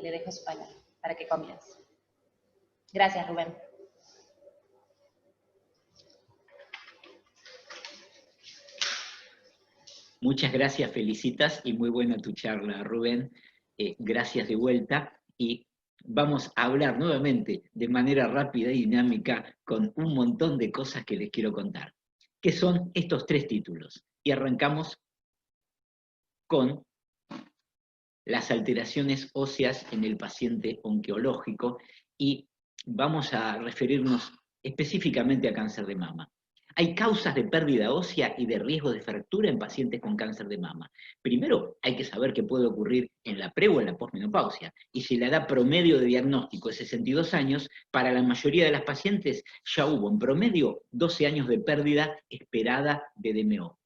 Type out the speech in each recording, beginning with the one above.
Le dejo su palabra para que comience. Gracias, Rubén. Muchas gracias, Felicitas, y muy buena tu charla, Rubén. Gracias de vuelta. Y vamos a hablar nuevamente de manera rápida y dinámica con un montón de cosas que les quiero contar, que son estos 3 títulos. Y arrancamos con las alteraciones óseas en el paciente oncológico y vamos a referirnos específicamente a cáncer de mama. Hay causas de pérdida ósea y de riesgo de fractura en pacientes con cáncer de mama. Primero, hay que saber qué puede ocurrir en la pre o en la posmenopausia. Y si la edad promedio de diagnóstico es 62 años, para la mayoría de las pacientes ya hubo en promedio 12 años de pérdida esperada de DMO.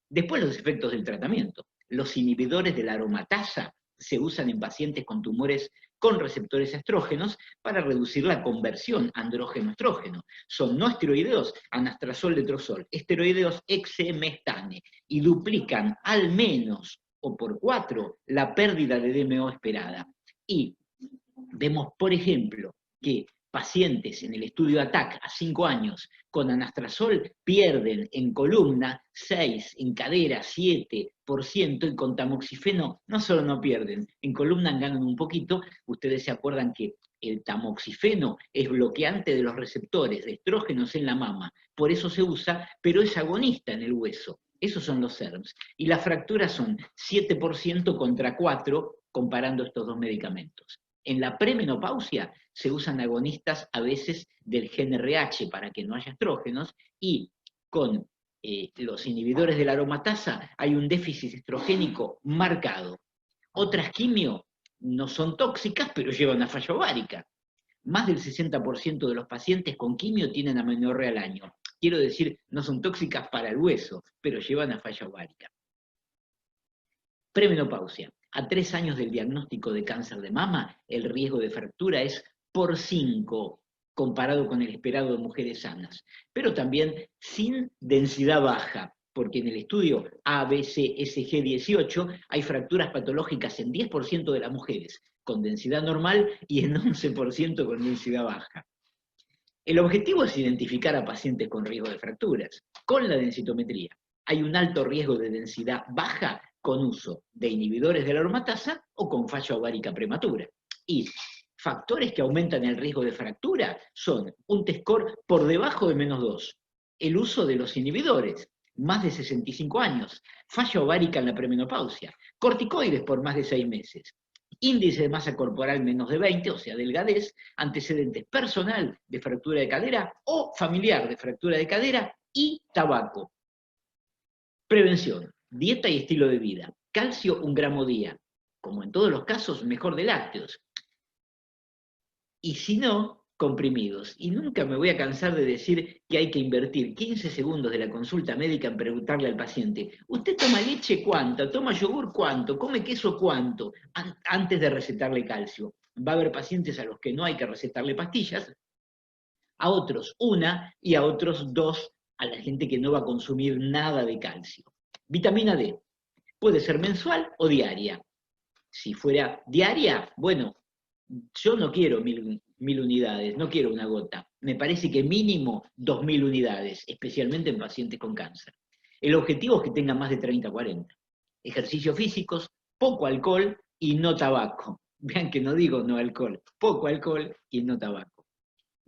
Después, los efectos del tratamiento. Los inhibidores de la aromatasa se usan en pacientes con tumores con receptores estrógenos para reducir la conversión andrógeno-estrógeno. Son no esteroideos, anastrozol, letrozol, esteroideos exemestane, y duplican al menos o por 4 la pérdida de DMO esperada. Y vemos, por ejemplo, que pacientes en el estudio ATTAC a 5 años con anastrozol pierden en columna 6, en cadera 7%, y con tamoxifeno no solo no pierden, en columna ganan un poquito. Ustedes se acuerdan que el tamoxifeno es bloqueante de los receptores de estrógenos en la mama, por eso se usa, pero es agonista en el hueso. Esos son los SERMs. Y las fracturas son 7% contra 4%, comparando estos 2 medicamentos. En la premenopausia se usan agonistas a veces del gen RH para que no haya estrógenos, y con los inhibidores de la aromatasa hay un déficit estrogénico marcado. Otras quimio no son tóxicas, pero llevan a falla ovárica. Más del 60% de los pacientes con quimio tienen amenorrea al año. Quiero decir, no son tóxicas para el hueso, pero llevan a falla ovárica. Premenopausia. A 3 años del diagnóstico de cáncer de mama, el riesgo de fractura es por 5, comparado con el esperado de mujeres sanas. Pero también sin densidad baja, porque en el estudio ABCSG18 hay fracturas patológicas en 10% de las mujeres, con densidad normal, y en 11% con densidad baja. El objetivo es identificar a pacientes con riesgo de fracturas. Con la densitometría hay un alto riesgo de densidad baja con uso de inhibidores de la aromatasa o con falla ovárica prematura. Y factores que aumentan el riesgo de fractura son un T-score por debajo de -2, el uso de los inhibidores, más de 65 años, falla ovárica en la premenopausia, corticoides por más de 6 meses, índice de masa corporal menos de 20, o sea, delgadez, antecedentes personal de fractura de cadera o familiar de fractura de cadera, y tabaco. Prevención, dieta y estilo de vida. Calcio 1 gramo día. Como en todos los casos, mejor de lácteos. Y si no, comprimidos. Y nunca me voy a cansar de decir que hay que invertir 15 segundos de la consulta médica en preguntarle al paciente: ¿usted toma leche cuánto? ¿Toma yogur cuánto? ¿Come queso cuánto? Antes de recetarle calcio. Va a haber pacientes a los que no hay que recetarle pastillas, a otros 1 y a otros 2, a la gente que no va a consumir nada de calcio. Vitamina D. Puede ser mensual o diaria. Si fuera diaria, bueno, yo no quiero 1000 unidades, no quiero una gota. Me parece que mínimo 2000 unidades, especialmente en pacientes con cáncer. El objetivo es que tengan más de 30-40. Ejercicios físicos, poco alcohol y no tabaco. Vean que no digo no alcohol, poco alcohol y no tabaco.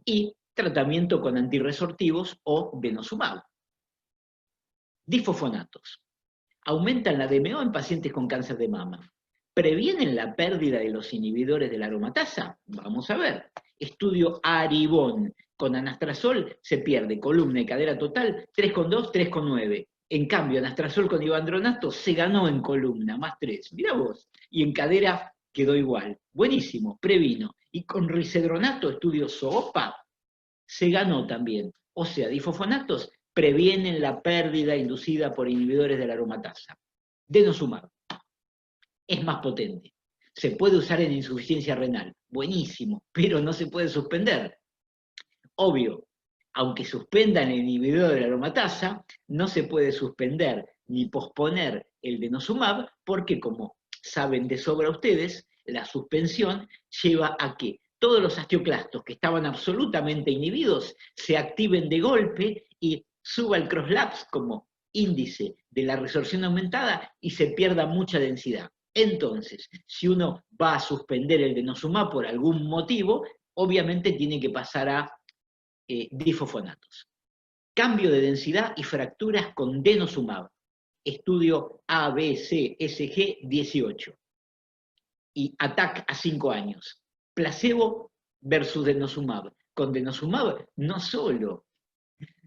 Y tratamiento con antirresortivos o denosumab. Difosfonatos. Aumentan la DMO en pacientes con cáncer de mama. ¿Previenen la pérdida de los inhibidores de la aromatasa? Vamos a ver. Estudio Aribón. Con anastrozol se pierde columna y cadera total 3,2, 3,9. En cambio, anastrozol con ivandronato se ganó en columna, más 3. Mirá vos. Y en cadera quedó igual. Buenísimo, previno. Y con risedronato, estudio SOOPA, se ganó también. O sea, difosfonatos previenen la pérdida inducida por inhibidores de la aromatasa. Denosumab es más potente. Se puede usar en insuficiencia renal. Buenísimo, pero no se puede suspender. Obvio, aunque suspendan el inhibidor de la aromatasa, no se puede suspender ni posponer el denosumab porque, como saben de sobra ustedes, La suspensión lleva a que todos los osteoclastos que estaban absolutamente inhibidos se activen de golpe y suba el crosslapse como índice de la resorción aumentada y se pierda mucha densidad. Entonces, si uno va a suspender el denosumab por algún motivo, obviamente tiene que pasar a difosfonatos. Cambio de densidad y fracturas con denosumab. Estudio ABCSG 18. Y ATTAC a 5 años. Placebo versus denosumab. Con denosumab no solo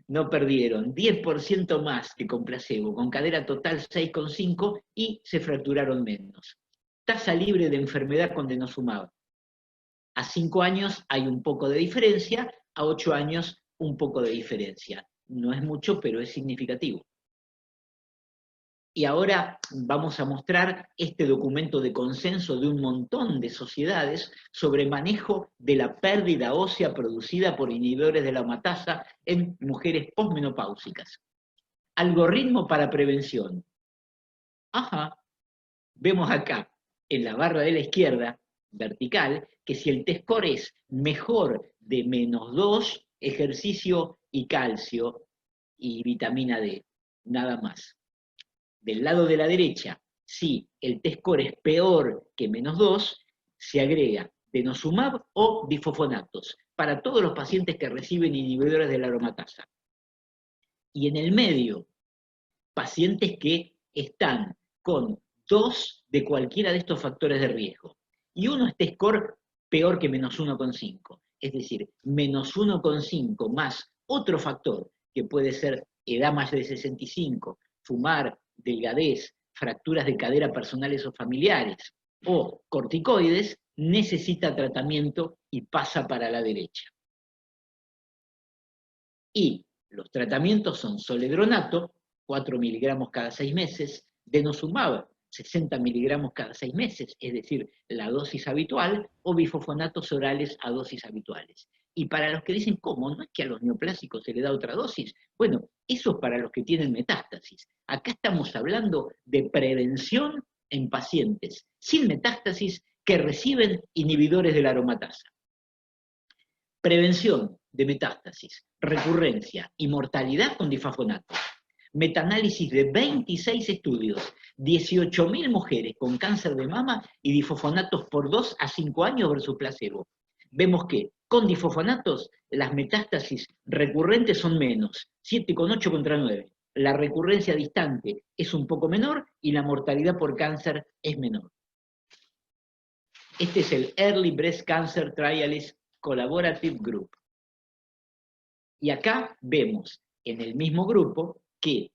no perdieron 10% más que con placebo, con cadera total 6,5 y se fracturaron menos. Tasa libre de enfermedad con denosumab. A 5 años hay un poco de diferencia, a 8 años un poco de diferencia. No es mucho, pero es significativo. Y ahora vamos a mostrar este documento de consenso de un montón de sociedades sobre manejo de la pérdida ósea producida por inhibidores de la aromatasa en mujeres posmenopáusicas. Algoritmo para prevención. Ajá. Vemos acá, en la barra de la izquierda, vertical, que si el T-score es mejor de -2, ejercicio y calcio y vitamina D, nada más. Del lado de la derecha, si el T-score es peor que -2, se agrega denosumab o difosfonatos para todos los pacientes que reciben inhibidores de la aromatasa. Y en el medio, pacientes que están con 2 de cualquiera de estos factores de riesgo. Y uno es T-score peor que -1,5. Es decir, -1,5 más otro factor, que puede ser edad más de 65, fumar, delgadez, fracturas de cadera personales o familiares, o corticoides, necesita tratamiento y pasa para la derecha. Y los tratamientos son soledronato, 4 miligramos cada 6 meses, denosumab, 60 miligramos cada 6 meses, es decir, la dosis habitual, o bifosfonatos orales a dosis habituales. Y para los que dicen, ¿cómo? ¿No es que a los neoplásicos se le da otra dosis? Bueno, eso es para los que tienen metástasis. Acá estamos hablando de prevención en pacientes sin metástasis que reciben inhibidores de la aromatasa. Prevención de metástasis, recurrencia y mortalidad con difosfonatos. Metaanálisis de 26 estudios, 18.000 mujeres con cáncer de mama y difosfonatos por 2 a 5 años versus placebo. Vemos que con difosfonatos las metástasis recurrentes son menos, 7,8 contra 9. La recurrencia distante es un poco menor y la mortalidad por cáncer es menor. Este es el Early Breast Cancer Trialist Collaborative Group. Y acá vemos en el mismo grupo que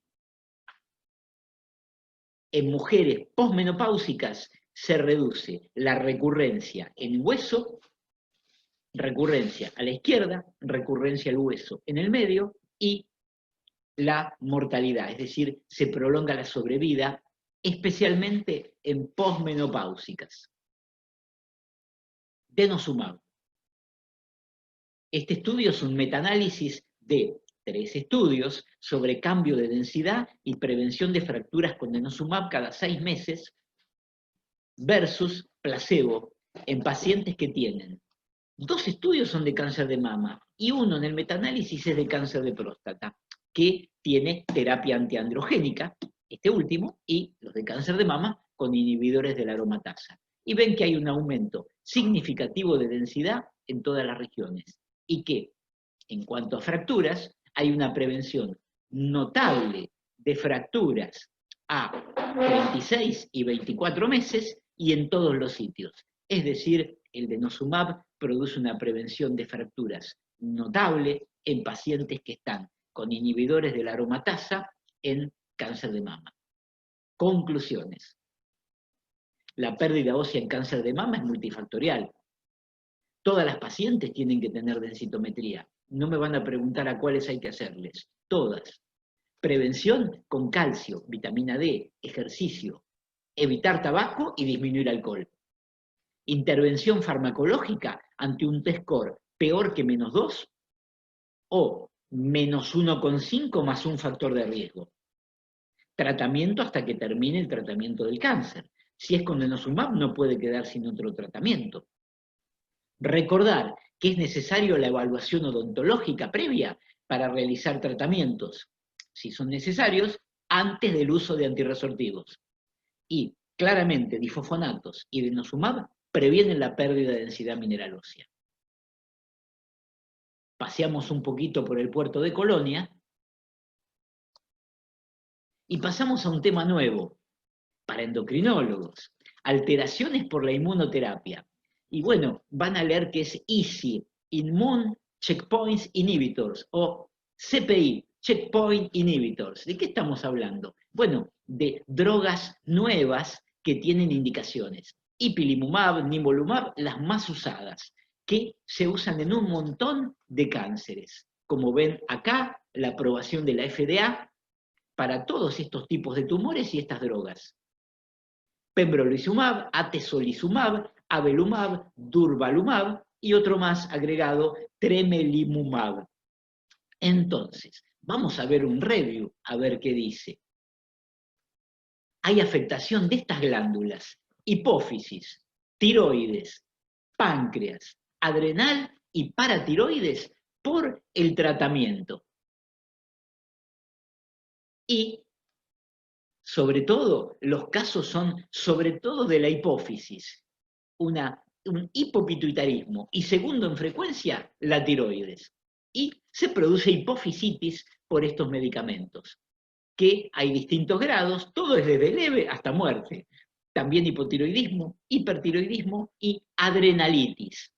en mujeres posmenopáusicas se reduce la recurrencia en hueso, recurrencia a la izquierda, recurrencia al hueso en el medio y la mortalidad, es decir, se prolonga la sobrevida, especialmente en posmenopáusicas. Denosumab. Este estudio es un metaanálisis de 3 estudios sobre cambio de densidad y prevención de fracturas con denosumab cada 6 meses versus placebo en pacientes que tienen 2 estudios son de cáncer de mama y uno en el metaanálisis es de cáncer de próstata, que tiene terapia antiandrogénica, este último, y los de cáncer de mama con inhibidores de la aromatasa. Y ven que hay un aumento significativo de densidad en todas las regiones y que, en cuanto a fracturas, hay una prevención notable de fracturas a 36 y 24 meses y en todos los sitios. Es decir, el denosumab produce una prevención de fracturas notable en pacientes que están con inhibidores de la aromatasa en cáncer de mama. Conclusiones. La pérdida ósea en cáncer de mama es multifactorial. Todas las pacientes tienen que tener densitometría. No me van a preguntar a cuáles hay que hacerles. Todas. Prevención con calcio, vitamina D, ejercicio, evitar tabaco y disminuir alcohol. Intervención farmacológica ante un T-score peor que -2 o -1,5 más un factor de riesgo. Tratamiento hasta que termine el tratamiento del cáncer. Si es con denosumab, no puede quedar sin otro tratamiento. Recordar que es necesario la evaluación odontológica previa para realizar tratamientos, si son necesarios, antes del uso de antirresortivos. Y claramente, difosfonatos y denosumab previenen la pérdida de densidad mineral ósea. Paseamos un poquito por el puerto de Colonia y pasamos a un tema nuevo para endocrinólogos: alteraciones por la inmunoterapia. Y bueno, van a leer que es ICI, Immune Checkpoint Inhibitors, o CPI, Checkpoint Inhibitors. ¿De qué estamos hablando? Bueno, de drogas nuevas que tienen indicaciones. Ipilimumab, nivolumab, las más usadas, que se usan en un montón de cánceres. Como ven acá, la aprobación de la FDA para todos estos tipos de tumores y estas drogas: pembrolizumab, atezolizumab, avelumab, durvalumab y otro más agregado, tremelimumab. Entonces, vamos a ver un review, a ver qué dice. Hay afectación de estas glándulas: hipófisis, tiroides, páncreas, adrenal y paratiroides por el tratamiento. Y sobre todo, los casos son sobre todo de la hipófisis, un hipopituitarismo, y segundo en frecuencia, la tiroides. Y se produce hipofisitis por estos medicamentos, que hay distintos grados, todo es desde leve hasta muerte. También hipotiroidismo, hipertiroidismo y adrenalitis.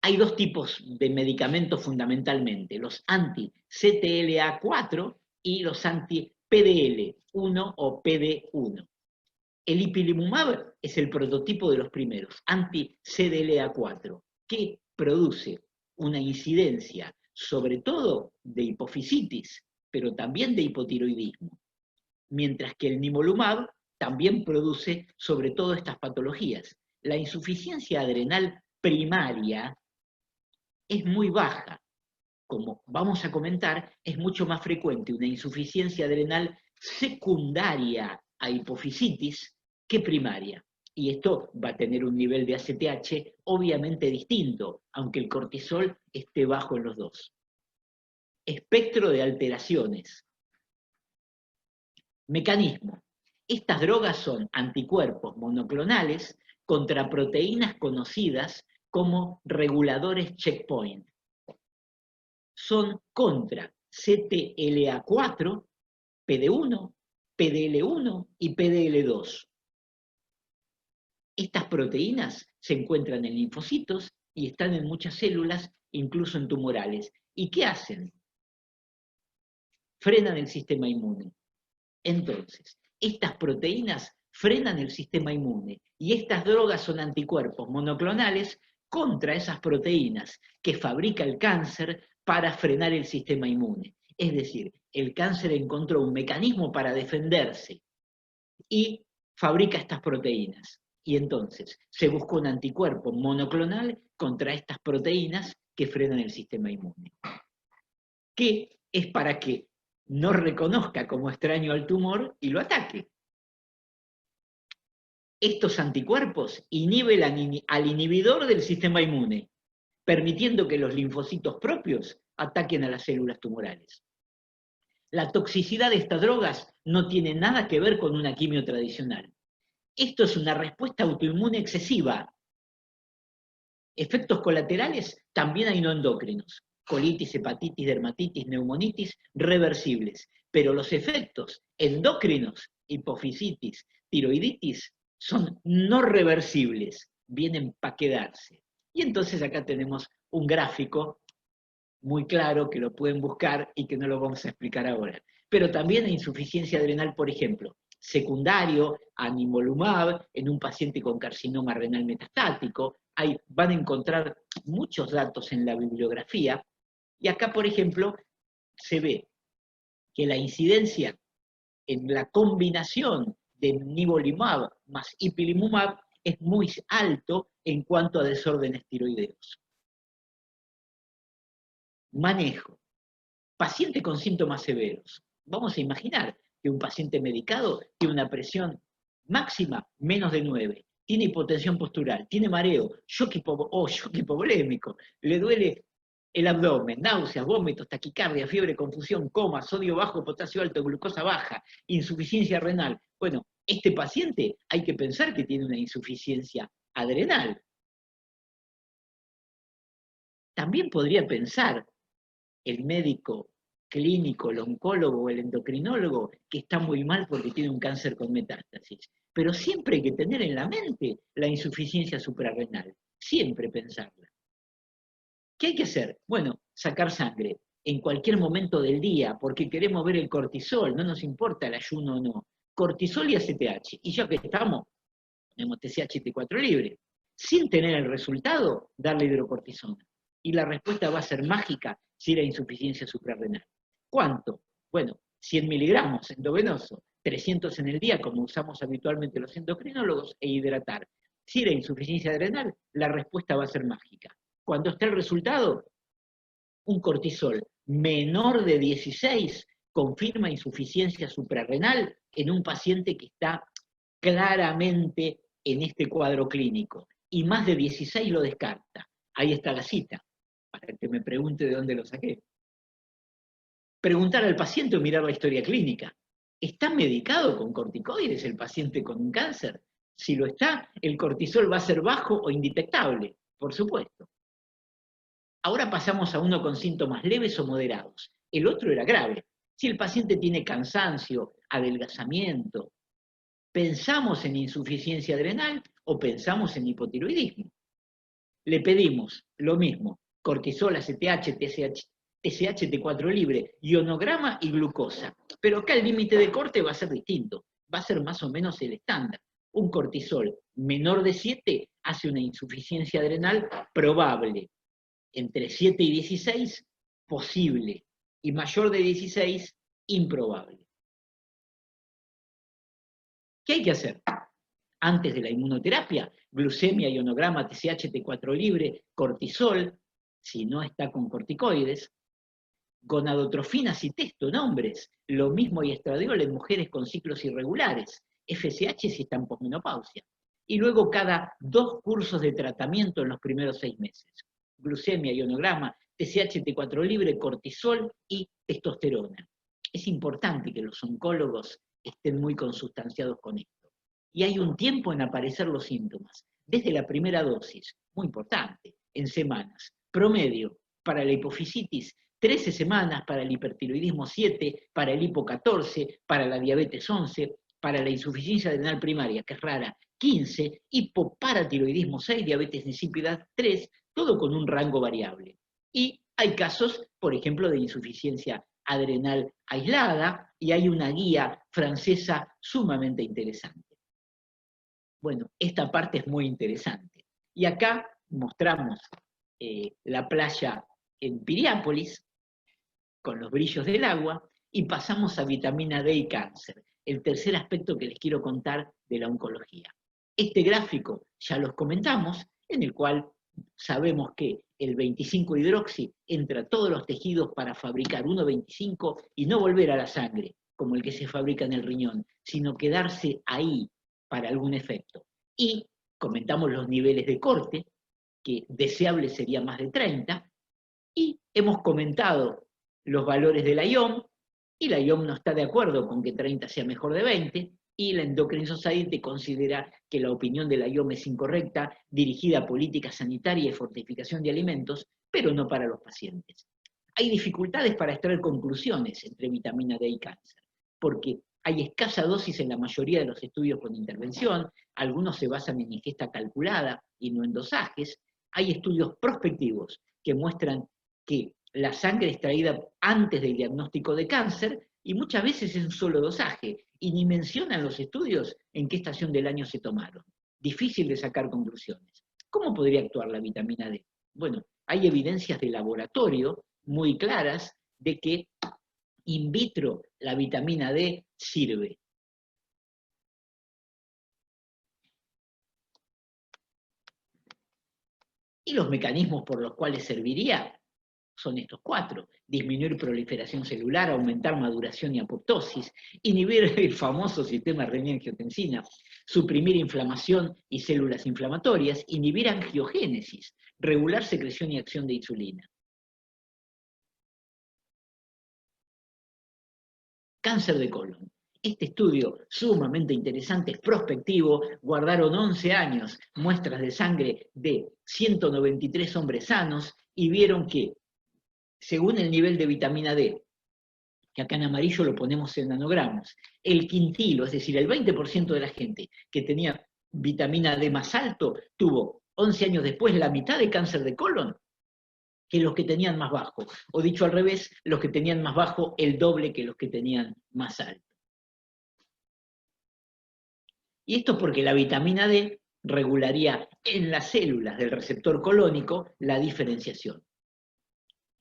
Hay dos tipos de medicamentos fundamentalmente: los anti-CTLA4 y los anti-PDL1 o PD1. El ipilimumab es el prototipo de los primeros, anti-CTLA4, que produce una incidencia sobre todo de hipofisitis, pero también de hipotiroidismo. Mientras que el nivolumab también produce sobre todo estas patologías. La insuficiencia adrenal primaria es muy baja. Como vamos a comentar, es mucho más frecuente una insuficiencia adrenal secundaria a hipofisitis que primaria. Y esto va a tener un nivel de ACTH obviamente distinto, aunque el cortisol esté bajo en los dos. Espectro de alteraciones. Mecanismo. Estas drogas son anticuerpos monoclonales contra proteínas conocidas como reguladores checkpoint. Son contra CTLA4, PD1, PDL1 y PDL2. Estas proteínas se encuentran en linfocitos y están en muchas células, incluso en tumorales. ¿Y qué hacen? Frenan el sistema inmune. Entonces, estas proteínas frenan el sistema inmune y estas drogas son anticuerpos monoclonales contra esas proteínas que fabrica el cáncer para frenar el sistema inmune. Es decir, el cáncer encontró un mecanismo para defenderse y fabrica estas proteínas. Y entonces se buscó un anticuerpo monoclonal contra estas proteínas que frenan el sistema inmune. ¿Qué es para que no reconozca como extraño al tumor y lo ataque? Estos anticuerpos inhiben al inhibidor del sistema inmune, permitiendo que los linfocitos propios ataquen a las células tumorales. La toxicidad de estas drogas no tiene nada que ver con una quimio tradicional. Esto es una respuesta autoinmune excesiva. Efectos colaterales también hay no endocrinos: colitis, hepatitis, dermatitis, neumonitis, reversibles. Pero los efectos endocrinos, hipofisitis, tiroiditis, son no reversibles, vienen para quedarse. Y entonces acá tenemos un gráfico muy claro que lo pueden buscar y que no lo vamos a explicar ahora. Pero también hay insuficiencia adrenal, por ejemplo, secundario a nivolumab en un paciente con carcinoma renal metastático. Ahí van a encontrar muchos datos en la bibliografía. Y acá, por ejemplo, se ve que la incidencia en la combinación de nivolumab más ipilimumab es muy alto en cuanto a desórdenes tiroideos. Manejo. Paciente con síntomas severos. Vamos a imaginar que un paciente medicado tiene una presión máxima menos de 9, tiene hipotensión postural, tiene mareo, shock hipovolémico, le duele el abdomen, náuseas, vómitos, taquicardia, fiebre, confusión, coma, sodio bajo, potasio alto, glucosa baja, insuficiencia renal. Bueno, este paciente hay que pensar que tiene una insuficiencia adrenal. También podría pensar el médico clínico, el oncólogo o el endocrinólogo que está muy mal porque tiene un cáncer con metástasis. Pero siempre hay que tener en la mente la insuficiencia suprarrenal, siempre pensarla. ¿Qué hay que hacer? Bueno, sacar sangre en cualquier momento del día, porque queremos ver el cortisol, no nos importa el ayuno o no. Cortisol y ACTH. Y ya que estamos, tenemos TSH y T4 libre. Sin tener el resultado, darle hidrocortisona. Y la respuesta va a ser mágica si era insuficiencia suprarrenal. ¿Cuánto? Bueno, 100 miligramos endovenoso, 300 en el día, como usamos habitualmente los endocrinólogos, e hidratar. Si era insuficiencia adrenal, la respuesta va a ser mágica. Cuando esté el resultado, un cortisol menor de 16 confirma insuficiencia suprarrenal en un paciente que está claramente en este cuadro clínico. Y más de 16 lo descarta. Ahí está la cita, para que me pregunte de dónde lo saqué. Preguntar al paciente o mirar la historia clínica. ¿Está medicado con corticoides el paciente con un cáncer? Si lo está, el cortisol va a ser bajo o indetectable, por supuesto. Ahora pasamos a uno con síntomas leves o moderados. El otro era grave. Si el paciente tiene cansancio, adelgazamiento, ¿pensamos en insuficiencia adrenal o pensamos en hipotiroidismo? Le pedimos lo mismo, cortisol, ACTH, TSH, T4 libre, ionograma y glucosa. Pero acá el límite de corte va a ser distinto, va a ser más o menos el estándar. Un cortisol menor de 7 hace una insuficiencia adrenal probable. Entre 7 y 16, posible. Y mayor de 16, improbable. ¿Qué hay que hacer? Antes de la inmunoterapia, glucemia, ionograma, TSH, T4 libre, cortisol, si no está con corticoides, gonadotrofinas y testo en hombres, lo mismo y estradiol en mujeres con ciclos irregulares, FSH si están posmenopausia. Y luego cada 2 cursos de tratamiento en los primeros 6 meses. Glucemia, ionograma, TSH, T4 libre, cortisol y testosterona. Es importante que los oncólogos estén muy consustanciados con esto. Y hay un tiempo en aparecer los síntomas. Desde la primera dosis, muy importante, en semanas. Promedio, para la hipofisitis, 13 semanas, para el hipertiroidismo 7, para el hipo 14, para la diabetes 11, para la insuficiencia adrenal primaria, que es rara, 15, hipoparatiroidismo 6, diabetes insípida 3, todo con un rango variable. Y hay casos, por ejemplo, de insuficiencia adrenal aislada, y hay una guía francesa sumamente interesante. Bueno, esta parte es muy interesante. Y acá mostramos la playa en Piriápolis, con los brillos del agua, y pasamos a vitamina D y cáncer, el tercer aspecto que les quiero contar de la oncología. Este gráfico ya los comentamos, en el cual sabemos que el 25-hidroxi entra a todos los tejidos para fabricar 1,25 y no volver a la sangre, como el que se fabrica en el riñón, sino quedarse ahí para algún efecto. Y comentamos los niveles de corte, que deseable sería más de 30, y hemos comentado los valores de la IOM, y la IOM no está de acuerdo con que 30 sea mejor de 20, y la Endocrine Society considera que la opinión de la IOM es incorrecta, dirigida a política sanitaria y fortificación de alimentos, pero no para los pacientes. Hay dificultades para extraer conclusiones entre vitamina D y cáncer, porque hay escasa dosis en la mayoría de los estudios con intervención, algunos se basan en ingesta calculada y no en dosajes, hay estudios prospectivos que muestran que la sangre extraída antes del diagnóstico de cáncer, y muchas veces es un solo dosaje, y ni mencionan los estudios en qué estación del año se tomaron. Difícil de sacar conclusiones. ¿Cómo podría actuar la vitamina D? Bueno, hay evidencias de laboratorio muy claras de que in vitro la vitamina D sirve. ¿Y los mecanismos por los cuales serviría? son estos 4. Disminuir proliferación celular, aumentar maduración y apoptosis, inhibir el famoso sistema renin-angiotensina, suprimir inflamación y células inflamatorias, inhibir angiogénesis, regular secreción y acción de insulina. Cáncer de colon. Este estudio sumamente interesante, prospectivo, guardaron 11 años muestras de sangre de 193 hombres sanos y vieron que, según el nivel de vitamina D, que acá en amarillo lo ponemos en nanogramos, el quintilo, es decir, el 20% de la gente que tenía vitamina D más alto, tuvo 11 años después la mitad de cáncer de colon que los que tenían más bajo. O dicho al revés, los que tenían más bajo el doble que los que tenían más alto. Y esto porque la vitamina D regularía en las células del receptor colónico la diferenciación.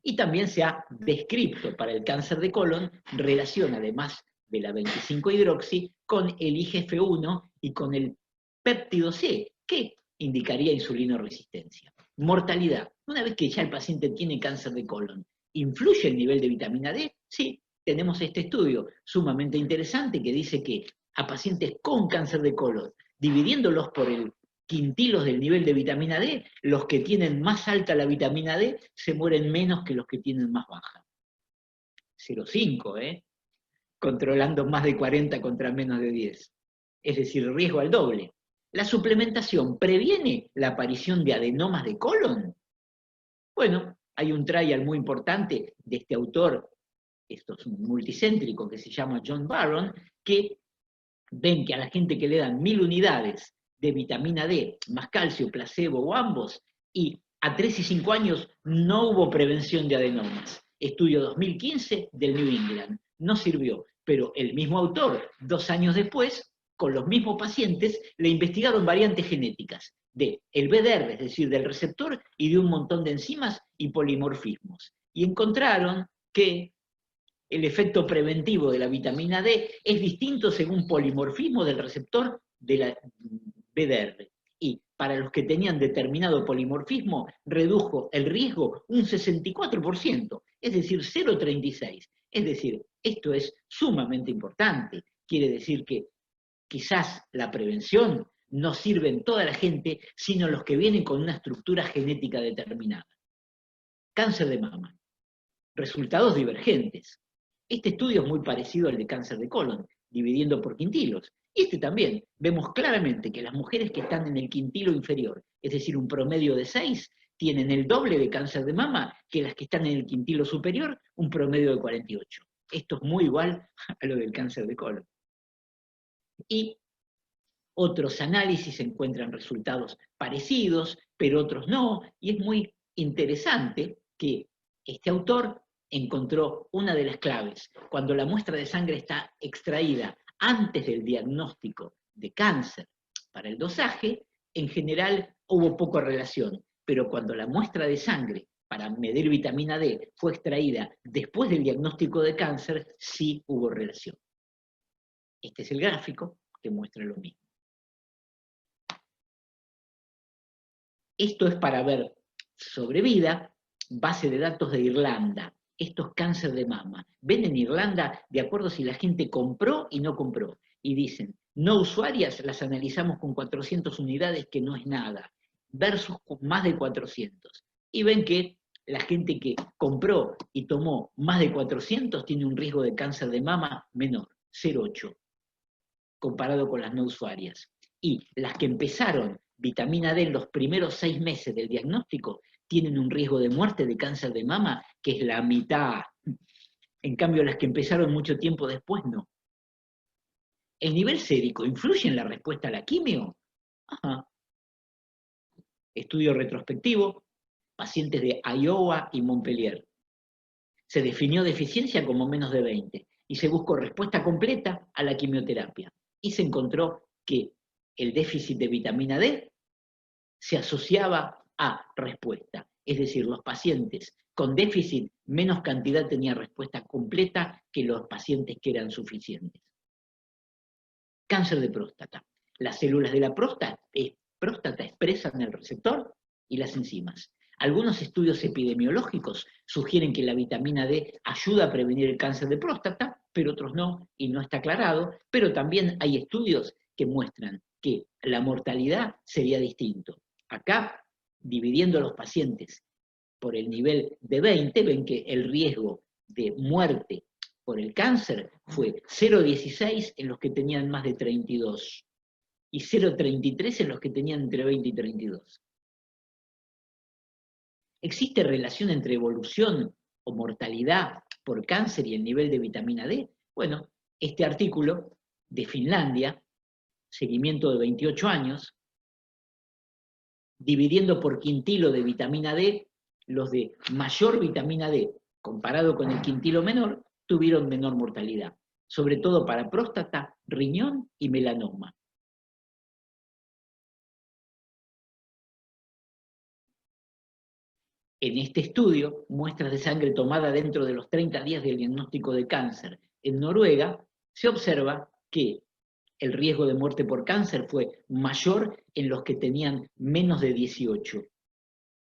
Y también se ha descrito para el cáncer de colon relación, además de la 25-hidroxi, con el IGF-1 y con el péptido C, que indicaría insulinoresistencia. Mortalidad. Una vez que ya el paciente tiene cáncer de colon, ¿influye el nivel de vitamina D? Sí, tenemos este estudio sumamente interesante que dice que a pacientes con cáncer de colon, dividiéndolos por el quintilos del nivel de vitamina D, los que tienen más alta la vitamina D se mueren menos que los que tienen más baja. 0,5, controlando más de 40 contra menos de 10. Es decir, riesgo al doble. ¿La suplementación previene la aparición de adenomas de colon? Bueno, hay un trial muy importante de este autor, esto es un multicéntrico que se llama John Barron, que ven que a la gente que le dan 1000 unidades de vitamina D, más calcio, placebo o ambos, y a 3 y 5 años no hubo prevención de adenomas. Estudio 2015 del New England. No sirvió, pero el mismo autor, 2 años después, con los mismos pacientes, le investigaron variantes genéticas de el BDR, es decir, del receptor, y de un montón de enzimas y polimorfismos. Y encontraron que el efecto preventivo de la vitamina D es distinto según polimorfismo del receptor de la BDR. Y para los que tenían determinado polimorfismo, redujo el riesgo un 64%, es decir, 0,36. Es decir, esto es sumamente importante. Quiere decir que quizás la prevención no sirve en toda la gente, sino los que vienen con una estructura genética determinada. Cáncer de mama. Resultados divergentes. Este estudio es muy parecido al de cáncer de colon, dividiendo por quintilos. Y este también. Vemos claramente que las mujeres que están en el quintilo inferior, es decir, un promedio de 6, tienen el doble de cáncer de mama que las que están en el quintilo superior, un promedio de 48. Esto es muy igual a lo del cáncer de colon. Y otros análisis encuentran resultados parecidos, pero otros no, y es muy interesante que este autor encontró una de las claves. Cuando la muestra de sangre está extraída antes del diagnóstico de cáncer para el dosaje, en general hubo poca relación, pero cuando la muestra de sangre para medir vitamina D fue extraída después del diagnóstico de cáncer, sí hubo relación. Este es el gráfico que muestra lo mismo. Esto es para ver sobrevida, base de datos de Irlanda. Esto es cáncer de mama. Ven en Irlanda, de acuerdo si la gente compró y no compró. Y dicen, no usuarias las analizamos con 400 unidades, que no es nada, versus con más de 400. Y ven que la gente que compró y tomó más de 400 tiene un riesgo de cáncer de mama menor, 0,8, comparado con las no usuarias. Y las que empezaron vitamina D en los primeros 6 meses del diagnóstico tienen un riesgo de muerte de cáncer de mama que es la mitad. En cambio, las que empezaron mucho tiempo después, no. ¿El nivel sérico influye en la respuesta a la quimio? Ajá. Estudio retrospectivo, pacientes de Iowa y Montpellier. Se definió deficiencia como menos de 20 y se buscó respuesta completa a la quimioterapia. Y se encontró que el déficit de vitamina D se asociaba a respuesta. Es decir, los pacientes con déficit, menos cantidad tenía respuesta completa que los pacientes que eran suficientes. Cáncer de próstata. Las células de la próstata expresan el receptor y las enzimas. Algunos estudios epidemiológicos sugieren que la vitamina D ayuda a prevenir el cáncer de próstata, pero otros no, y no está aclarado. Pero también hay estudios que muestran que la mortalidad sería distinto. Acá, dividiendo a los pacientes por el nivel de 20, ven que el riesgo de muerte por el cáncer fue 0,16 en los que tenían más de 32 y 0,33 en los que tenían entre 20 y 32. ¿Existe relación entre evolución o mortalidad por cáncer y el nivel de vitamina D? Bueno, este artículo de Finlandia, seguimiento de 28 años, dividiendo por quintilo de vitamina D, los de mayor vitamina D comparado con el quintilo menor, tuvieron menor mortalidad, sobre todo para próstata, riñón y melanoma. En este estudio, muestras de sangre tomada dentro de los 30 días del diagnóstico de cáncer en Noruega, se observa que el riesgo de muerte por cáncer fue mayor en los que tenían menos de 18.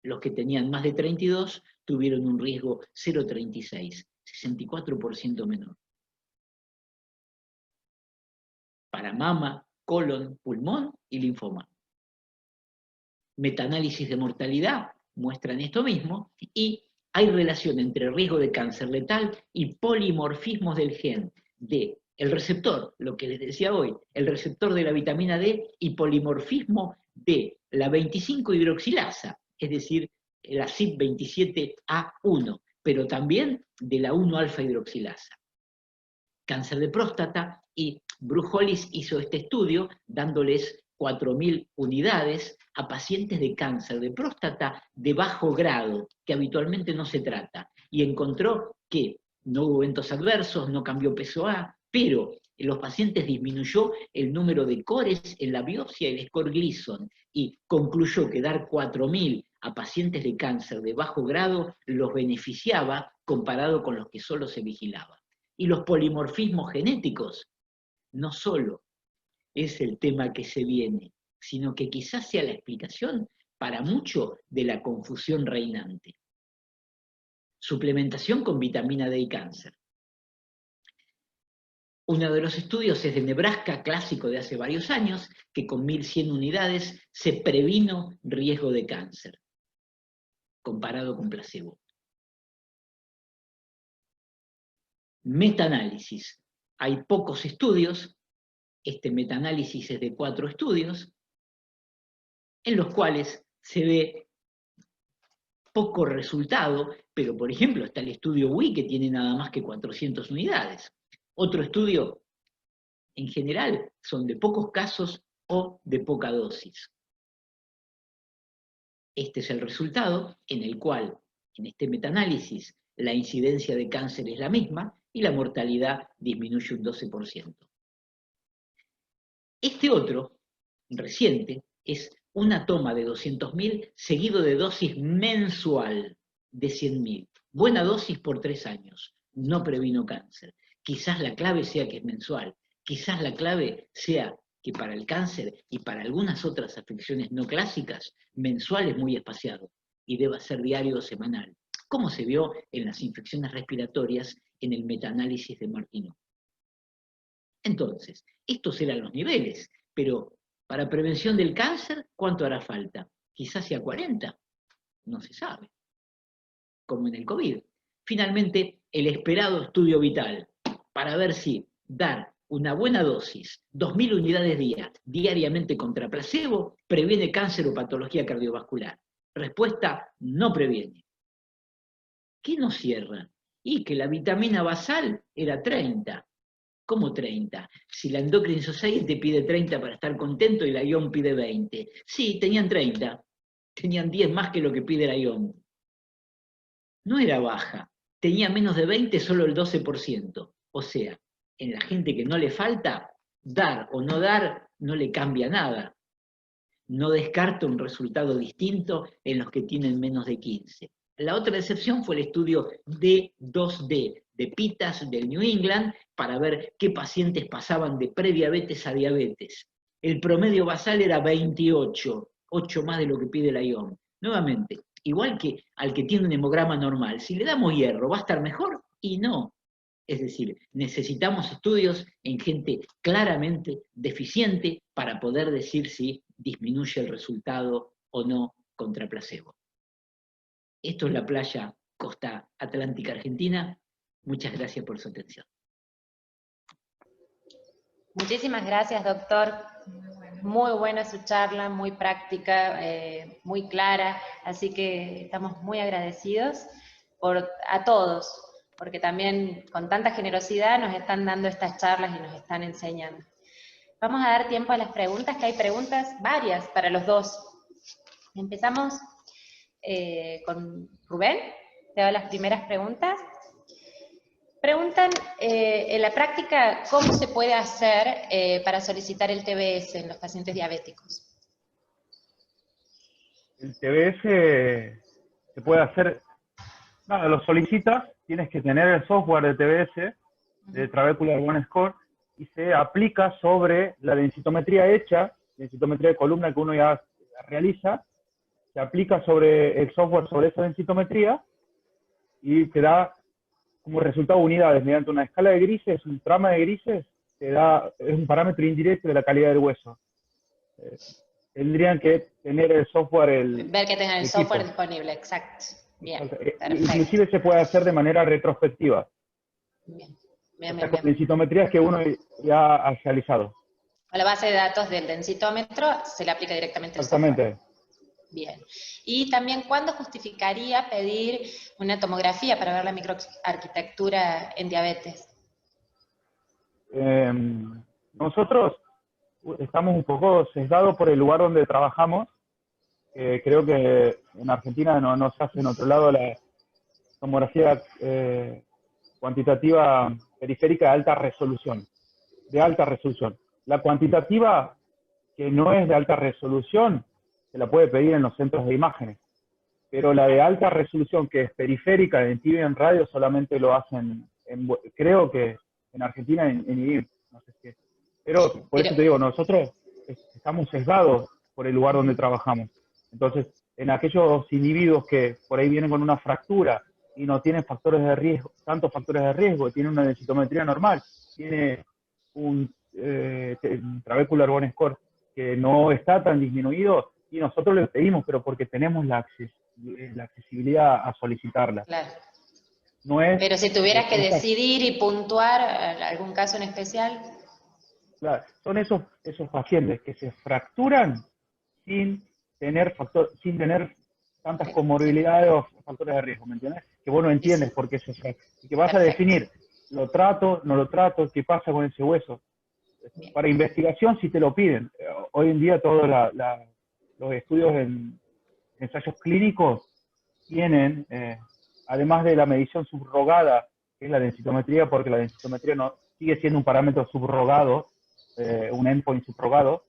Los que tenían más de 32 tuvieron un riesgo 0,36, 64% menor. Para mama, colon, pulmón y linfoma. Metaanálisis de mortalidad muestran esto mismo y hay relación entre riesgo de cáncer letal y polimorfismos del gen de el receptor, lo que les decía hoy, el receptor de la vitamina D y polimorfismo de la 25-hidroxilasa, es decir, la CYP27A1, pero también de la 1-alfa-hidroxilasa. Cáncer de próstata, y Bruce Hollis hizo este estudio dándoles 4.000 unidades a pacientes de cáncer de próstata de bajo grado, que habitualmente no se trata, y encontró que no hubo eventos adversos, no cambió peso A, pero en los pacientes disminuyó el número de cores en la biopsia y el score Gleason, y concluyó que dar 4.000 a pacientes de cáncer de bajo grado los beneficiaba comparado con los que solo se vigilaba. Y los polimorfismos genéticos no solo es el tema que se viene, sino que quizás sea la explicación para mucho de la confusión reinante. Suplementación con vitamina D y cáncer. Uno de los estudios es de Nebraska, clásico de hace varios años, que con 1.100 unidades se previno riesgo de cáncer, comparado con placebo. Metaanálisis. Hay pocos estudios, este metaanálisis es de 4 estudios, en los cuales se ve poco resultado, pero por ejemplo está el estudio WI que tiene nada más que 400 unidades. Otro estudio, en general, son de pocos casos o de poca dosis. Este es el resultado en el cual, en este metaanálisis, la incidencia de cáncer es la misma y la mortalidad disminuye un 12%. Este otro, reciente, es una toma de 200.000 seguido de dosis mensual de 100.000. Buena dosis por 3 años. No previno cáncer. Quizás la clave sea que es mensual. Quizás la clave sea que para el cáncer y para algunas otras afecciones no clásicas, mensual es muy espaciado y deba ser diario o semanal, como se vio en las infecciones respiratorias en el metaanálisis de Martineau. Entonces, estos eran los niveles, pero para prevención del cáncer, ¿cuánto hará falta? Quizás sea 40, no se sabe, como en el COVID. Finalmente, el esperado estudio vital, para ver si dar una buena dosis, 2.000 unidades diariamente contra placebo, previene cáncer o patología cardiovascular. Respuesta, no previene. ¿Qué nos cierra? Y que la vitamina basal era 30. ¿Cómo 30? Si la Endocrine Society te pide 30 para estar contento y la IOM pide 20. Sí, tenían 30. Tenían 10 más que lo que pide la IOM. No era baja. Tenía menos de 20 solo el 12%. O sea, en la gente que no le falta, dar o no dar no le cambia nada. No descarta un resultado distinto en los que tienen menos de 15. La otra excepción fue el estudio D2D, de PITAS del New England, para ver qué pacientes pasaban de prediabetes a diabetes. El promedio basal era 28, 8 más de lo que pide la IOM. Nuevamente, igual que al que tiene un hemograma normal. Si le damos hierro, ¿va a estar mejor? Y no. Es decir, necesitamos estudios en gente claramente deficiente para poder decir si disminuye el resultado o no contra placebo. Esto es la playa Costa Atlántica Argentina. Muchas gracias por su atención. Muchísimas gracias, doctor. Muy buena su charla, muy práctica, muy clara, así que estamos muy agradecidos a todos, porque también con tanta generosidad nos están dando estas charlas y nos están enseñando. Vamos a dar tiempo a las preguntas, que hay preguntas varias para los dos. Empezamos con Rubén, te doy las primeras preguntas. Preguntan, en la práctica, ¿cómo se puede hacer para solicitar el TBS en los pacientes diabéticos? El TBS se puede hacer, nada, lo solicitas, tienes que tener el software de TBS, de Trabecular One Score, y se aplica sobre la densitometría hecha, densitometría de columna que uno ya realiza, se aplica sobre el software sobre esa densitometría y te da como resultado unidades mediante una escala de grises, un trama de grises, es un parámetro indirecto de la calidad del hueso. Tendrían que tener el software, ver que tengan el software disponible, exacto. Bien, perfecto. Inclusive se puede hacer de manera retrospectiva. Bien, Con densitometrías que uno ya ha realizado. A la base de datos del densitómetro se le aplica directamente el software. Exactamente. Bien. Y también, ¿cuándo justificaría pedir una tomografía para ver la microarquitectura en diabetes? Nosotros estamos un poco sesgados por el lugar donde trabajamos. Creo que en Argentina no se hace en otro lado la tomografía cuantitativa periférica de alta resolución. La cuantitativa, que no es de alta resolución, se la puede pedir en los centros de imágenes. Pero la de alta resolución, que es periférica, en TV y en radio, solamente lo hacen, creo que en Argentina, en IBIM, no sé qué. Pero por eso te digo, nosotros estamos sesgados por el lugar donde trabajamos. Entonces, en aquellos individuos que por ahí vienen con una fractura y no tienen factores de riesgo, tantos factores de riesgo, tienen una densitometría normal, tiene un Trabecular One Score que no está tan disminuido, y nosotros le pedimos, pero porque tenemos la accesibilidad a solicitarla. Claro. No es, pero si tuvieras que decidir y puntuar algún caso en especial. Claro, son esos pacientes que se fracturan sin tener tantas comorbilidades o factores de riesgo, ¿me entiendes? Que vos no entiendes por qué se fractura. Y que vas a definir, lo trato, no lo trato, qué pasa con ese hueso. Bien. Para investigación si te lo piden. Hoy en día todos los estudios en ensayos clínicos tienen, además de la medición subrogada, que es la densitometría, porque la densitometría no sigue siendo un parámetro subrogado, un endpoint subrogado,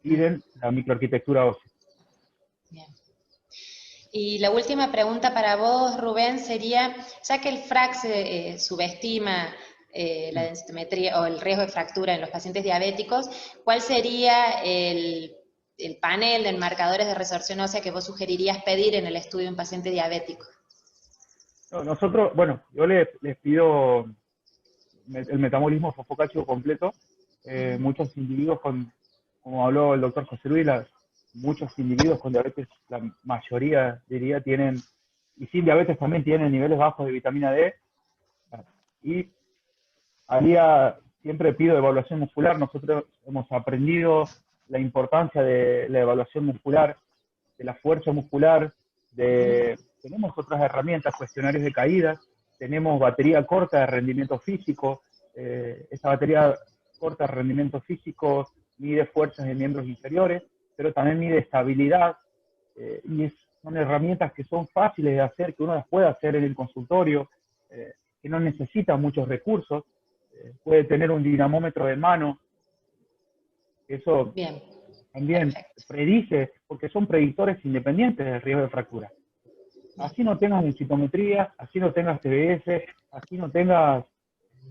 piden la microarquitectura ósea. Bien. Y la última pregunta para vos, Rubén, sería, ya que el FRAC subestima la densitometría o el riesgo de fractura en los pacientes diabéticos, ¿cuál sería el panel de marcadores de resorción ósea que vos sugerirías pedir en el estudio de un paciente diabético? Nosotros, bueno, yo les pido el metabolismo fosfocálcico completo. Muchos individuos como habló el doctor José Luis, muchos individuos con diabetes, la mayoría diría, tienen, y sin diabetes también tienen niveles bajos de vitamina D. Y siempre pido evaluación muscular. Nosotros hemos aprendido la importancia de la evaluación muscular, de la fuerza muscular, tenemos otras herramientas, cuestionarios de caídas, tenemos batería corta de rendimiento físico. Esta batería corta de rendimiento físico mide fuerzas de miembros inferiores, pero también mide estabilidad, y son herramientas que son fáciles de hacer, que uno las puede hacer en el consultorio, que no necesitan muchos recursos. Puede tener un dinamómetro de mano. Eso bien, también predice, porque son predictores independientes del riesgo de fractura. Así no tengas densitometría, así no tengas TBS, así no tengas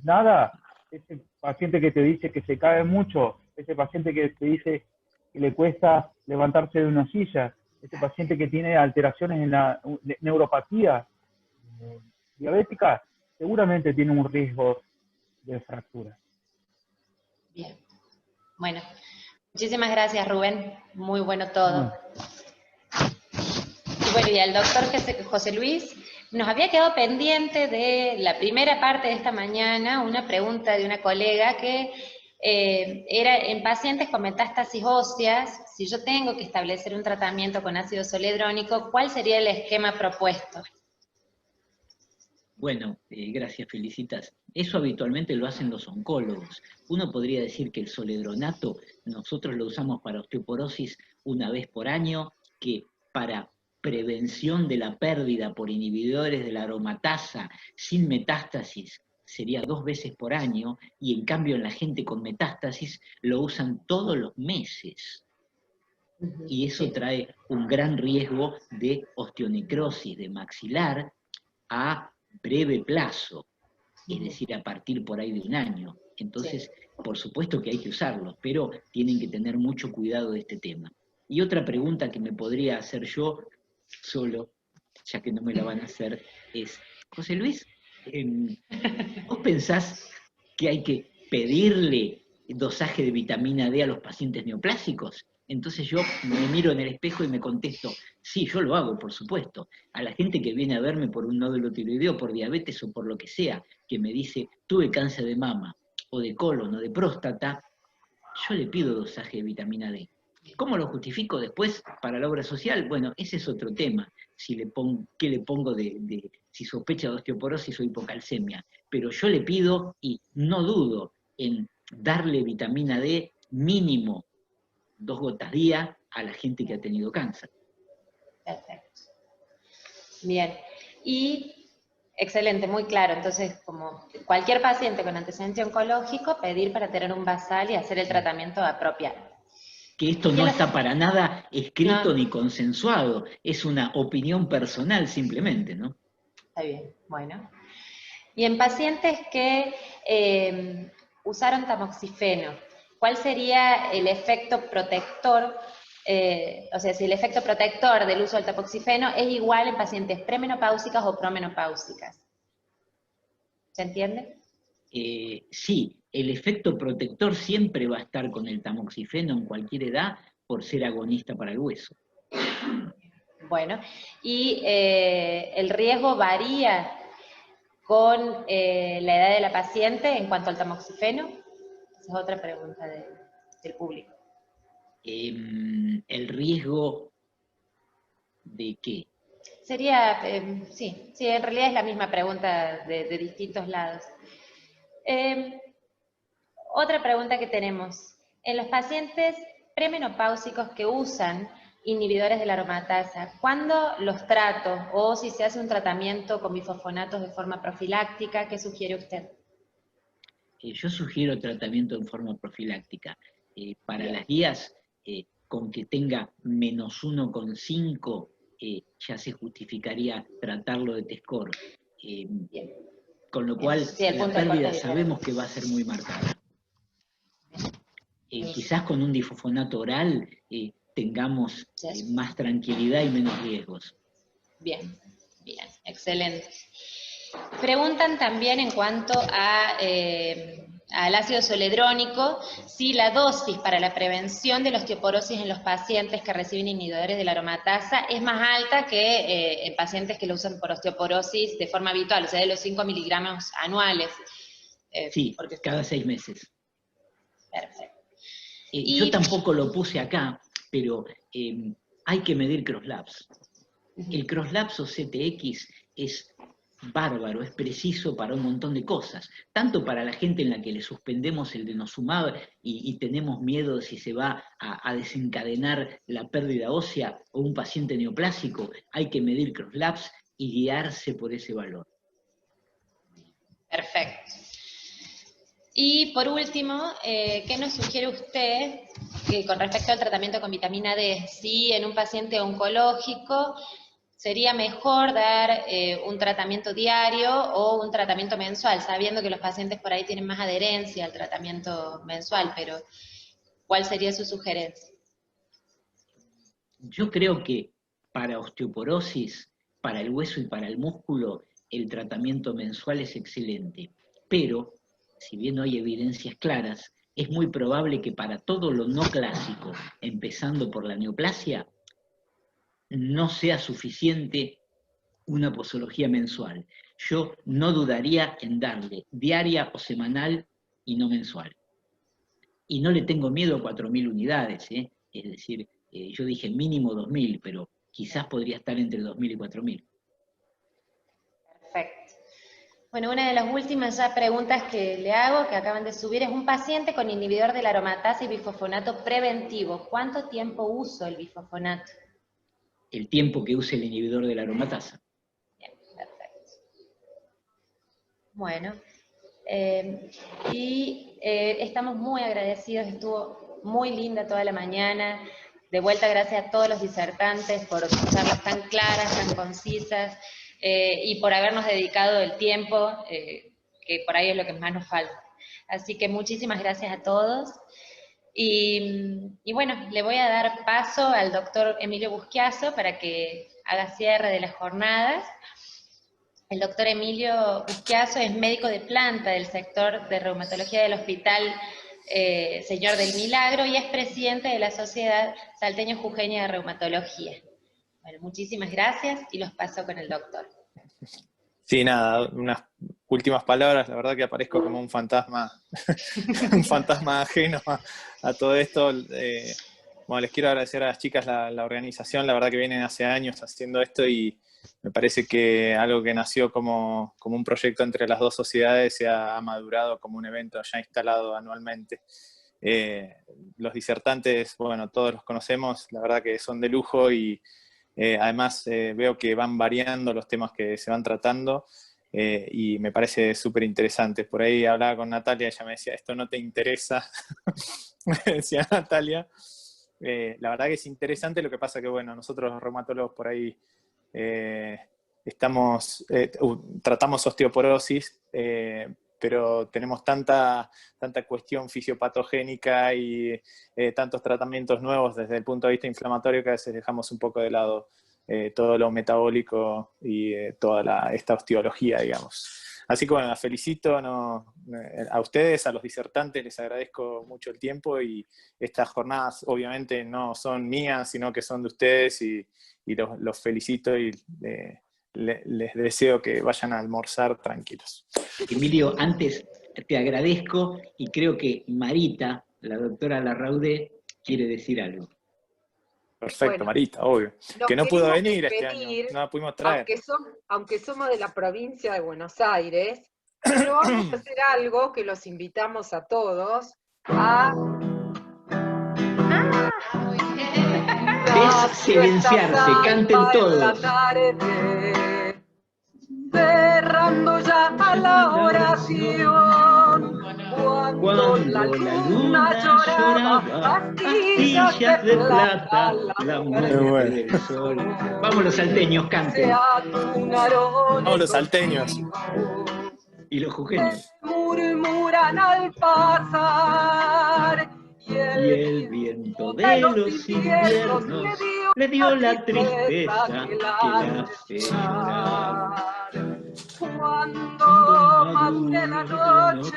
nada, ese paciente que te dice que se cae mucho, ese paciente que te dice que le cuesta levantarse de una silla, este paciente que tiene alteraciones en la neuropatía diabética, seguramente tiene un riesgo de fractura. Bien. Bueno, muchísimas gracias, Rubén. Muy bueno todo. Y bueno, y el doctor José Luis, nos había quedado pendiente de la primera parte de esta mañana una pregunta de una colega que era en pacientes con metástasis óseas, si yo tengo que establecer un tratamiento con ácido zoledrónico, ¿cuál sería el esquema propuesto? Bueno, gracias, Felicitas. Eso habitualmente lo hacen los oncólogos. Uno podría decir que el zoledronato nosotros lo usamos para osteoporosis una vez por año, que para prevención de la pérdida por inhibidores de la aromatasa sin metástasis sería 2 veces por año, y en cambio en la gente con metástasis lo usan todos los meses. Y eso trae un gran riesgo de osteonecrosis de maxilar a breve plazo, es decir, a partir por ahí de 1 año. Entonces, por supuesto que hay que usarlos, pero tienen que tener mucho cuidado de este tema. Y otra pregunta que me podría hacer yo solo, ya que no me la van a hacer, es, José Luis, ¿vos pensás que hay que pedirle dosaje de vitamina D a los pacientes neoplásicos? Entonces yo me miro en el espejo y me contesto, sí, yo lo hago, por supuesto. A la gente que viene a verme por un nódulo tiroideo, por diabetes o por lo que sea, que me dice, tuve cáncer de mama, o de colon, o de próstata, yo le pido dosaje de vitamina D. ¿Cómo lo justifico después para la obra social? Bueno, ese es otro tema. ¿Qué le pongo si sospecha de osteoporosis o hipocalcemia? Pero yo le pido, y no dudo en darle vitamina D mínimo 2 gotas día a la gente que ha tenido cáncer. Perfecto. Bien. Y excelente, muy claro. Entonces, como cualquier paciente con antecedente oncológico, pedir para tener un basal y hacer el tratamiento apropiado. Que esto no está para nada escrito No. ni consensuado, es una opinión personal simplemente, ¿no? Está bien, bueno. Y en pacientes que usaron tamoxifeno, ¿cuál sería el efecto protector? O sea, si el efecto protector del uso del tamoxifeno es igual en pacientes premenopáusicas o promenopáusicas. ¿Se entiende? Sí, el efecto protector siempre va a estar con el tamoxifeno en cualquier edad por ser agonista para el hueso. Bueno, y el riesgo varía con la edad de la paciente en cuanto al tamoxifeno. Esa es otra pregunta del público. ¿El riesgo de qué? Sería, sí, en realidad es la misma pregunta de distintos lados. Otra pregunta que tenemos. En los pacientes premenopáusicos que usan inhibidores de la aromatasa, ¿cuándo los trato? O si se hace un tratamiento con bifosfonatos de forma profiláctica, ¿qué sugiere usted? Yo sugiero tratamiento en forma profiláctica. Para Bien. las guías, con que tenga menos 1,5, ya se justificaría tratarlo de T-score. Con lo cual, Sí, el la punto de corte pérdida es sabemos diferente. que va a ser muy marcada. Quizás con un difosfonato oral tengamos más tranquilidad y menos riesgos. Bien, bien, excelente. Preguntan también en cuanto al ácido zoledrónico, si la dosis para la prevención de la osteoporosis en los pacientes que reciben inhibidores de la aromatasa es más alta que en pacientes que lo usan por osteoporosis de forma habitual, o sea, de los 5 miligramos anuales. Sí, cada 6 meses. Perfecto. Yo tampoco lo puse acá, pero hay que medir crosslabs. El crosslabs o CTX es bárbaro, es preciso para un montón de cosas, tanto para la gente en la que le suspendemos el denosumab y tenemos miedo de si se va a desencadenar la pérdida ósea, o un paciente neoplásico, hay que medir crosslabs y guiarse por ese valor. Perfecto. Y por último, ¿qué nos sugiere usted con respecto al tratamiento con vitamina D? Si en un paciente oncológico sería mejor dar un tratamiento diario o un tratamiento mensual, sabiendo que los pacientes por ahí tienen más adherencia al tratamiento mensual, pero ¿cuál sería su sugerencia? Yo creo que para osteoporosis, para el hueso y para el músculo, el tratamiento mensual es excelente. Pero, si bien no hay evidencias claras, es muy probable que para todo lo no clásico, empezando por la neoplasia, no sea suficiente una posología mensual. Yo no dudaría en darle diaria o semanal y no mensual. Y no le tengo miedo a 4.000 unidades, ¿eh? Es decir, yo dije mínimo 2.000, pero quizás podría estar entre 2.000 y 4.000. Perfecto. Bueno, una de las últimas ya preguntas que le hago, que acaban de subir, es un paciente con inhibidor de la aromatasa y bifosfonato preventivo. ¿Cuánto tiempo uso el bifosfonato? El tiempo que use el inhibidor de la aromatasa. Bien, perfecto. Bueno, estamos muy agradecidos, estuvo muy linda toda la mañana. De vuelta, gracias a todos los disertantes por charlas tan claras, tan concisas, y por habernos dedicado el tiempo, que por ahí es lo que más nos falta. Así que muchísimas gracias a todos. Y bueno, le voy a dar paso al doctor Emilio Busquiazo para que haga cierre de las jornadas. El doctor Emilio Busquiazo es médico de planta del sector de reumatología del Hospital Señor del Milagro y es presidente de la Sociedad Salteño-Jujeña de Reumatología. Bueno, muchísimas gracias y los paso con el doctor. Sí, nada, unas últimas palabras. La verdad que aparezco como un fantasma, un fantasma ajeno a todo esto. Bueno, les quiero agradecer a las chicas la organización. La verdad que vienen hace años haciendo esto y me parece que algo que nació como un proyecto entre las dos sociedades se ha madurado como un evento ya instalado anualmente. Los disertantes, bueno, todos los conocemos, la verdad que son de lujo y además veo que van variando los temas que se van tratando y me parece súper interesante. Por ahí hablaba con Natalia, ella me decía, esto no te interesa, me decía Natalia. La verdad que es interesante, lo que pasa que, bueno, nosotros los reumatólogos por ahí tratamos osteoporosis, pero tenemos tanta cuestión fisiopatogénica y tantos tratamientos nuevos desde el punto de vista inflamatorio que a veces dejamos un poco de lado todo lo metabólico y toda esta osteología, digamos. Así que bueno, las felicito a ustedes, a los disertantes, les agradezco mucho el tiempo y estas jornadas obviamente no son mías, sino que son de ustedes y los felicito y les deseo que vayan a almorzar tranquilos. Emilio, antes te agradezco y creo que Marita, la doctora Larraudé, quiere decir algo. Perfecto, bueno, Marita, obvio. Que no pudo venir este año, no la pudimos traer. Aunque somos de la provincia de Buenos Aires, pero vamos a hacer algo que los invitamos a todos a... Desilenciarse, canten todos. Cerrando ya a la oración, cuando la luna lloraba, astillas de plata, la muerte del sol. Vamos los salteños, canten. Vamos los salteños. Y los jujeños. Murmuran al pasar, y el viento de los inviernos le dio la tristeza que la hace llorar. Cuando madure la noche,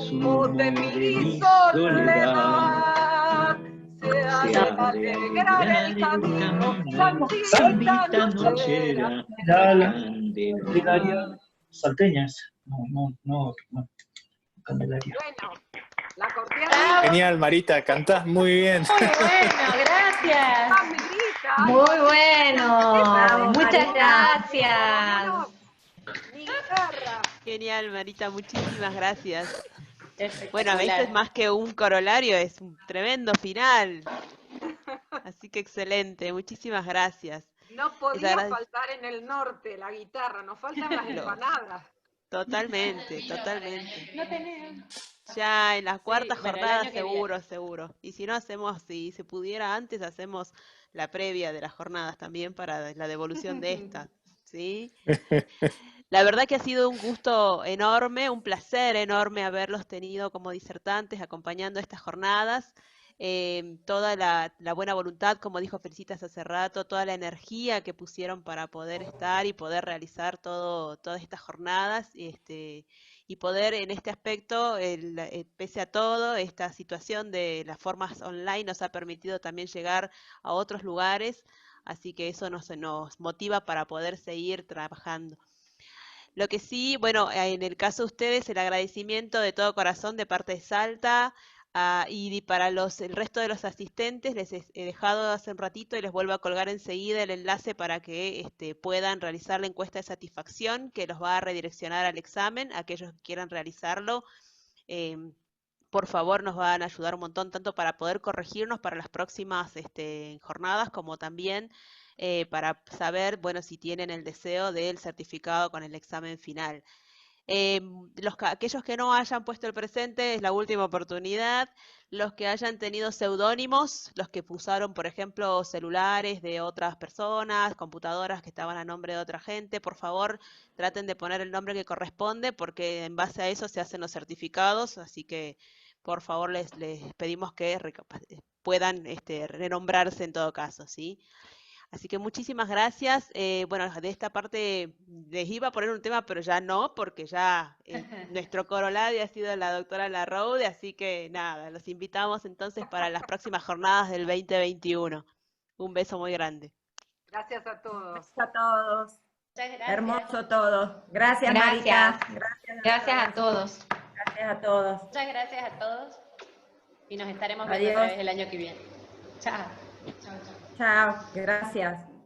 sumo de mi soledad, se ha de alegrar el camino, santita nochera, Candelaria. Salteñas. No, Candelaria. Bueno, la corteada. Genial, Marita, cantás muy bien. Muy bueno, gracias. Muy bueno. Muchas gracias. Mi guitarra. Genial, Marita, muchísimas gracias. Bueno, a veces más que un corolario es un tremendo final. Así que excelente, muchísimas gracias. No podía faltar en el norte la guitarra, nos faltan las empanadas. Totalmente, totalmente. No tenemos. Ya en la cuarta jornada bueno, seguro. Y si no hacemos, si se pudiera antes, hacemos la previa de las jornadas también para la devolución de esta, ¿sí? La verdad que ha sido un gusto enorme, un placer enorme haberlos tenido como disertantes acompañando estas jornadas. toda la buena voluntad, como dijo Felicitas hace rato, toda la energía que pusieron para poder estar y poder realizar todas estas jornadas, y poder en este aspecto, pese a todo, esta situación de las formas online nos ha permitido también llegar a otros lugares, así que eso nos motiva para poder seguir trabajando. Lo que sí, bueno, en el caso de ustedes, el agradecimiento de todo corazón de parte de Salta, y para el resto de los asistentes, les he dejado hace un ratito y les vuelvo a colgar enseguida el enlace para que puedan realizar la encuesta de satisfacción, que los va a redireccionar al examen, aquellos que quieran realizarlo. Por favor, nos van a ayudar un montón, tanto para poder corregirnos para las próximas jornadas, como también para saber, bueno, si tienen el deseo del certificado con el examen final. Aquellos que no hayan puesto el presente, es la última oportunidad. Los que hayan tenido seudónimos, los que usaron, por ejemplo, celulares de otras personas, computadoras que estaban a nombre de otra gente, por favor, traten de poner el nombre que corresponde, porque en base a eso se hacen los certificados, así que por favor les pedimos que puedan renombrarse en todo caso, ¿sí? Así que muchísimas gracias. Bueno, de esta parte les iba a poner un tema, pero ya no, porque ya nuestro corolario ha sido la doctora Larroude, así que nada, los invitamos entonces para las próximas jornadas del 2021. Un beso muy grande. Gracias a todos. Gracias a todos. Muchas gracias. Hermoso todo. Gracias, Gracias. Marita. Gracias a todos. Gracias a todos. Muchas gracias a todos. Y nos estaremos viendo Adiós. otra vez el año que viene. Chao. Chao, chao. Chao. Gracias.